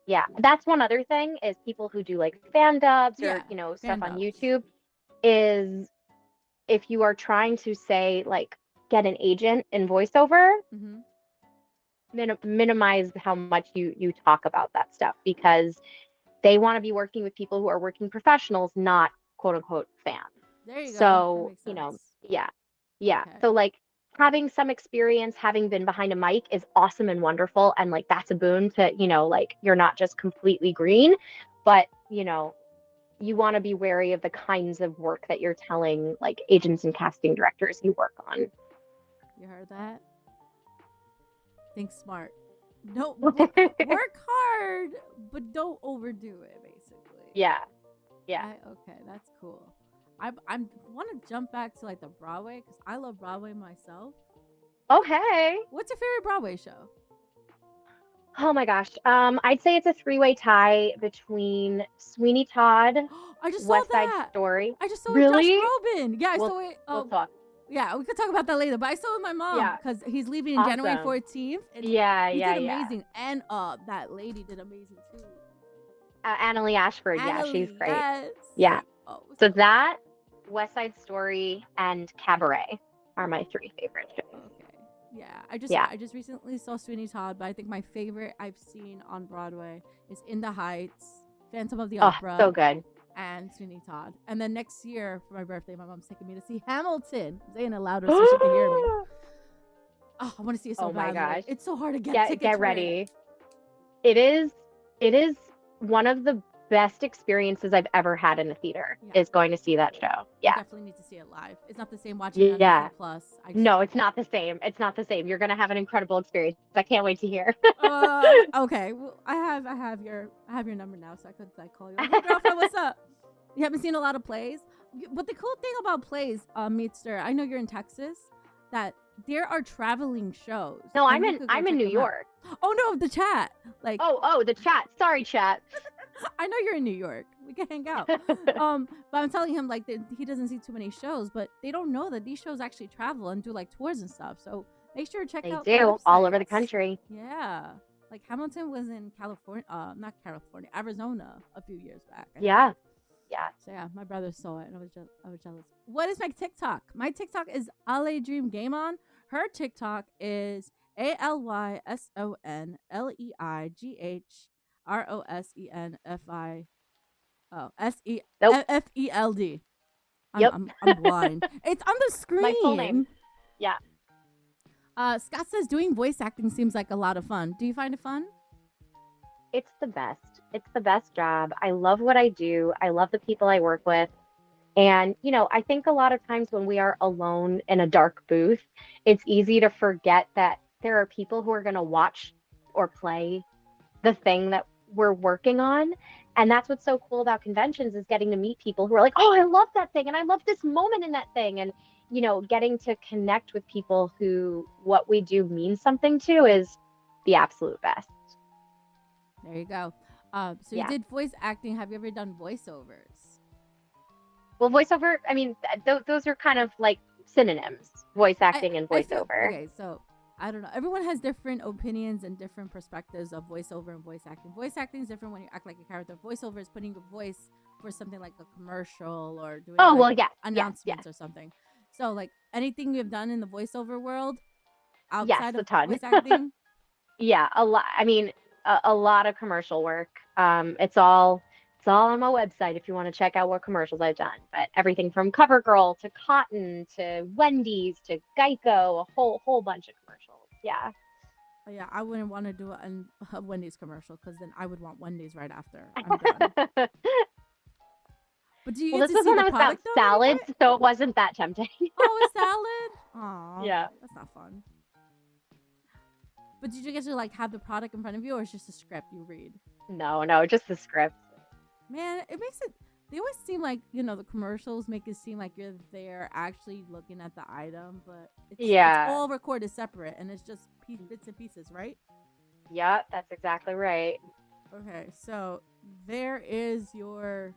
Yeah. That's one other thing is people who do like fan dubs or, Yeah, stuff fan on dubs. YouTube is if you are trying to say like get an agent in voiceover, Mm-hmm. minimize how much you talk about that stuff because they want to be working with people who are working professionals, not quote unquote fans. There you go. That So, makes sense. yeah. Yeah. Okay. So like having some experience, having been behind a mic is awesome and wonderful. And like that's a boon to, like you're not just completely green, but you want to be wary of the kinds of work that you're telling like agents and casting directors you work on. You heard that? Think smart. No, work hard, but don't overdo it. Basically. Yeah. Yeah. Okay, that's cool. I'm want to jump back to like the Broadway because I love Broadway myself. Okay. What's your favorite Broadway show? Oh my gosh. I'd say it's a three-way tie between Sweeney Todd, I just saw West Side that. Story. I just saw it. Josh Really? Groban. Yeah, I We'll saw it. we'll talk. Yeah, we could talk about that later. But I saw it with my mom Yeah. because he's leaving in January Awesome. 14th, and Yeah, he yeah, did yeah. amazing. And that lady did amazing too. Annalie Ashford. Yeah, she's Annalie, great. yes. Yeah. Oh, So so that, West Side Story, and Cabaret are my three favorite shows. okay. Yeah, I just Yeah. I just recently saw Sweeney Todd, but I think my favorite I've seen on Broadway is In the Heights, Phantom of the Oh, Opera, so good. and Sweeney Todd. And then next year for my birthday, my mom's taking me to see Hamilton. I'm saying it louder so she can hear me. Oh, I want to see it so Oh my badly. gosh. It's so hard to get tickets Get for it. ready. It is one of the best experiences I've ever had in a theater Yeah, is going to see that show. I Yeah. definitely need to see it live. It's not the same watching it on Yeah. Disney Plus. No, it's not the same. It's not the same. You're gonna have an incredible experience. I can't wait to hear. Okay. Well, I have your number now, so I could like call you. Like, hey, girlfriend, what's up? You haven't seen a lot of plays, but the cool thing about plays, Meetster, I know you're in Texas, that there are traveling shows. No, and you could go I'm in check New them out. York. Oh no, the chat. Like, Oh, the chat. Sorry, chat. I know you're in New York. We can hang out. But I'm telling him like he doesn't see too many shows, but they don't know that these shows actually travel and do like tours and stuff. So make sure to check They out the do all over the websites. country. Yeah, like Hamilton was in California, not California, Arizona a few years back. I Yeah. think. Yeah. So yeah, my brother saw it and I was jealous. What is my TikTok? My TikTok is Ale Dream Game On. Her TikTok is ALYSONLEIGHROSENFI. Oh, Nope. SEFELD. I'm Yep. I'm I'm blind. It's on the My full name. screen. Yeah. Scott says doing voice acting seems like a lot of fun. Do you find it fun? It's the best. It's the best job. I love what I do. I love the people I work with. And, I think a lot of times when we are alone in a dark booth, it's easy to forget that there are people who are going to watch or play the thing that we're working on. And that's what's so cool about conventions is getting to meet people who are like, oh, I love that thing. And I love this moment in that thing. And, getting to connect with people who what we do means something to is the absolute best. There you go. So you Yeah. did voice acting. Have you ever done voiceovers? Well, voiceover, I mean, those are kind of like synonyms, voice acting and I feel voiceover. okay. So I don't know. Everyone has different opinions and different perspectives of voiceover and voice acting. Voice acting is different when you act like a character. Voiceover is putting your voice for something like a commercial or doing Oh, like well, yes, yes, announcements yes, or something. So like anything you've done in the voiceover world yes, outside a of ton. voice acting. Yeah, a lot. I mean, a lot of commercial work. It's all on my website if you want to check out what commercials I've done. But everything from CoverGirl to Cotton to Wendy's to Geico, a whole bunch of commercials. Yeah. Oh, yeah, I wouldn't want to do a Wendy's commercial because then I would want Wendy's right after I'm done. But do you Well, get this to was see when the I was about product though when you salads, get it? so it wasn't that tempting. Oh, a salad? Aw, Yeah. that's not fun. But did you get to like have the product in front of you, or it's just a script you read? No, no, just the script. Man, it makes it. They always seem like the commercials make it seem like you're there actually looking at the item, but it's Yeah. all recorded separate and it's just bits and pieces, right? Yeah, that's exactly right. Okay, so there is your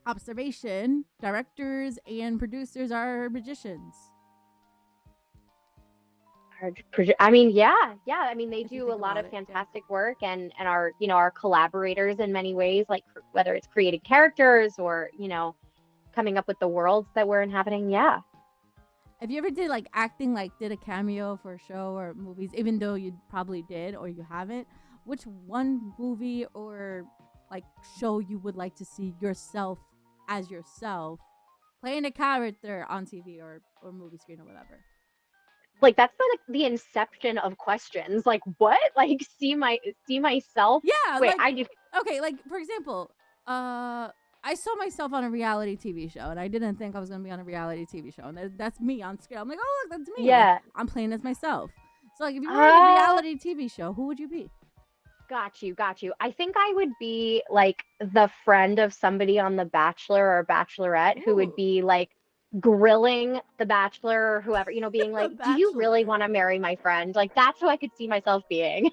observation. Directors and producers are magicians. I mean, yeah, yeah. I mean, they If you do a think lot about of it, yeah. fantastic work and are, our collaborators in many ways, like whether it's creating characters or, coming up with the worlds that we're inhabiting. Yeah. If you ever did like acting, like did a cameo for a show or movies, even though you probably did or you haven't, which one movie or like show you would like to see yourself as yourself playing a character on TV or movie screen or whatever? Like that's the inception of questions. Like what? Like see myself. Yeah, Wait, like I do. okay, like for example, I saw myself on a reality TV show, and I didn't think I was gonna be on a reality TV show, and that's me on screen. I'm like, oh look, that's me. Like Yeah. I'm playing as myself. So like, if you were in a Uh, reality TV show, who would you be? got you, got you. I think I would be like the friend of somebody on The Bachelor or Bachelorette who would Ooh, be like grilling the bachelor or whoever, being The like, "Do you really Bachelor. want to marry my friend?" Like that's who I could see myself being.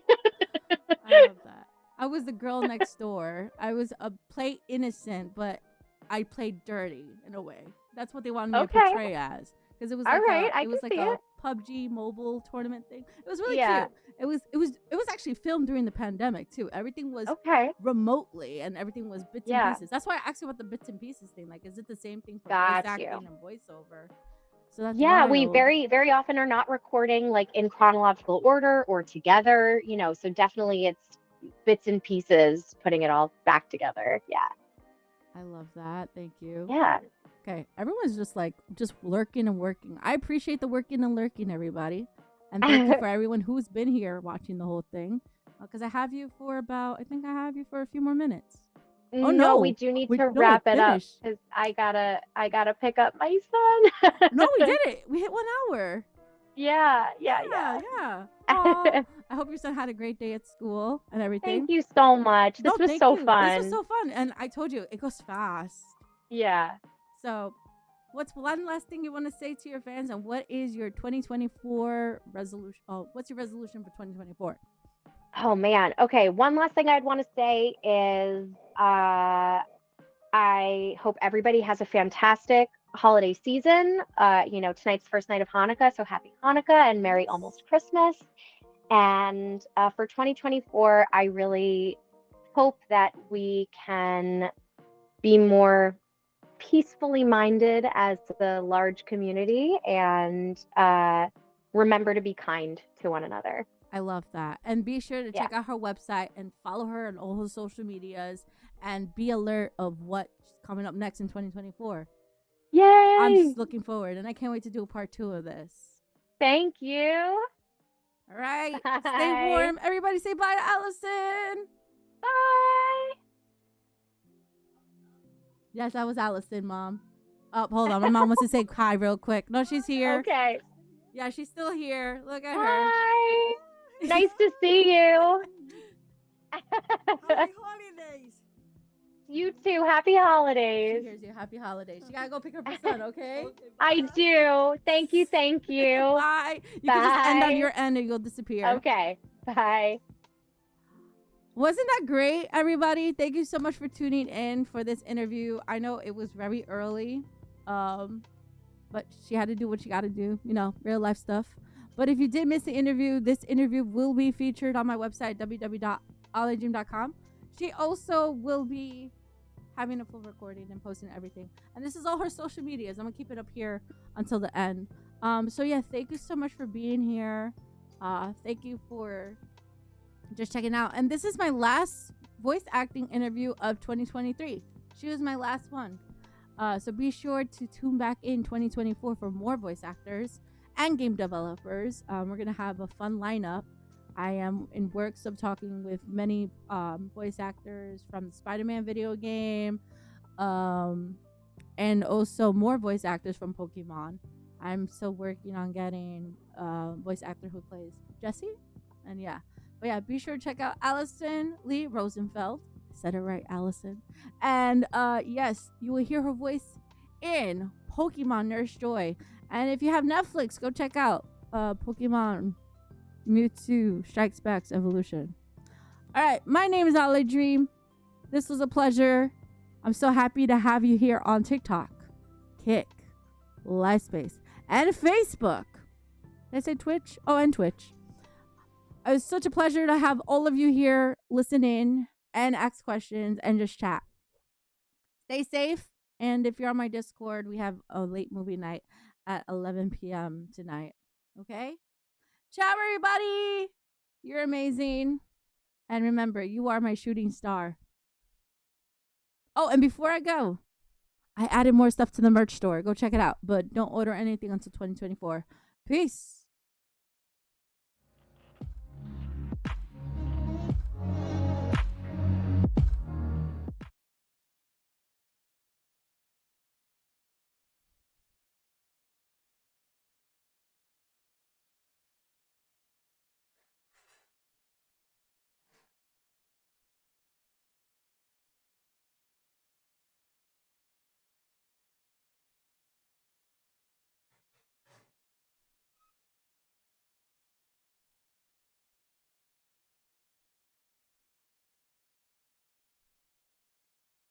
I love that. I was the girl next door. I was a play innocent, but I played dirty in a way. That's what they wanted me to Okay. portray as, because it was All like right. a I it can was like see a it. PUBG mobile tournament thing. It was really Yeah. cute. It was actually filmed during the pandemic too. Everything was Okay. remotely and everything was bits and Yeah. pieces. That's why I asked you about the bits and pieces thing. Like, is it the same thing for voice Got you. acting and voiceover? So that's Yeah, we wild. very, very often are not recording like in chronological order or together, so definitely it's bits and pieces, putting it all back together. Yeah. I love that. Thank you. Yeah. Okay, everyone's just lurking and working. I appreciate the working and lurking, everybody, and thank you for everyone who's been here watching the whole thing. Because I have you for I think I have you for a few more minutes. Oh No, we no, do need we to no, it wrap it up finished. because I gotta pick up my No, we son. did it. We hit 1 hour. Yeah, yeah, Yeah, yeah. yeah. Aw, I hope your son had a great day at school and everything. Thank you so much. No, This was thank so you. This was fun. so fun, and I told you it goes fast. Yeah. So, what's one last thing you want to say to your fans, and what is your 2024 resolution? Oh, what's your resolution for 2024? Oh man. Okay. One last thing I'd want to say is I hope everybody has a fantastic holiday season. Tonight's the first night of Hanukkah, so happy Hanukkah and Merry Yes. almost Christmas. And for 2024, I really hope that we can be more peacefully minded as a large community and remember to be kind to one another. I love that. And be sure to Yeah. check out her website and follow her on all her social medias and be alert of what's coming up next in 2024. I'm Yay! just looking forward, and I can't wait to do a part 2 of this. Thank you. All right. Stay Bye. warm. Everybody say bye to Alyson. Bye. Yes, that was Alyson, Mom. Oh, hold on. My mom wants to say hi real quick. No, she's here. Okay. Yeah, she's still here. Look at her. Hi. Nice to see you. Happy holidays. You too. Happy holidays. She hears you. Happy holidays. She gotta go pick up her son, okay? Okay, I bye. do. Thank you. Thank you. Bye. You can just end on Bye. your end and you'll disappear. Okay. Bye. Wasn't that great, everybody? Thank you so much for tuning in for this interview. I know it was very early, but she had to do what she got to do, you know, real life stuff. But if you did miss the interview, this interview will be featured on my website, www.allydream.com. She also will be having a full recording and posting everything. And this is all her social medias. I'm going to keep it up here until the end. So, yeah, thank you so much for being here. Thank you for just checking out. And this is my last voice acting interview of 2023. She was my last one. So be sure to tune back in 2024 for more voice actors and game developers. We're going to have a fun lineup. I am in works of talking with many voice actors from the Spider-Man video game, and also more voice actors from Pokemon. I'm still working on getting a voice actor who plays Jessie. And yeah. But yeah, be sure to check out Alyson Leigh Rosenfeld. I said it right, Alyson. And yes, you will hear her voice in Pokemon Nurse Joy. And if you have Netflix, go check out Pokemon Mewtwo Strikes Back's Evolution. All right, my name is Ale Dream. This was a pleasure. I'm so happy to have you here on TikTok, Kick, Livespace, and Facebook. Did I say Twitch? Oh, and Twitch. It was such a pleasure to have all of you here listen in and ask questions and just chat. Stay safe. And if you're on my Discord, we have a late movie night at 11 p.m. tonight. Okay? Ciao, everybody. You're amazing. And remember, you are my shooting star. Oh, and before I go, I added more stuff to the merch store. Go check it out. But don't order anything until 2024. Peace.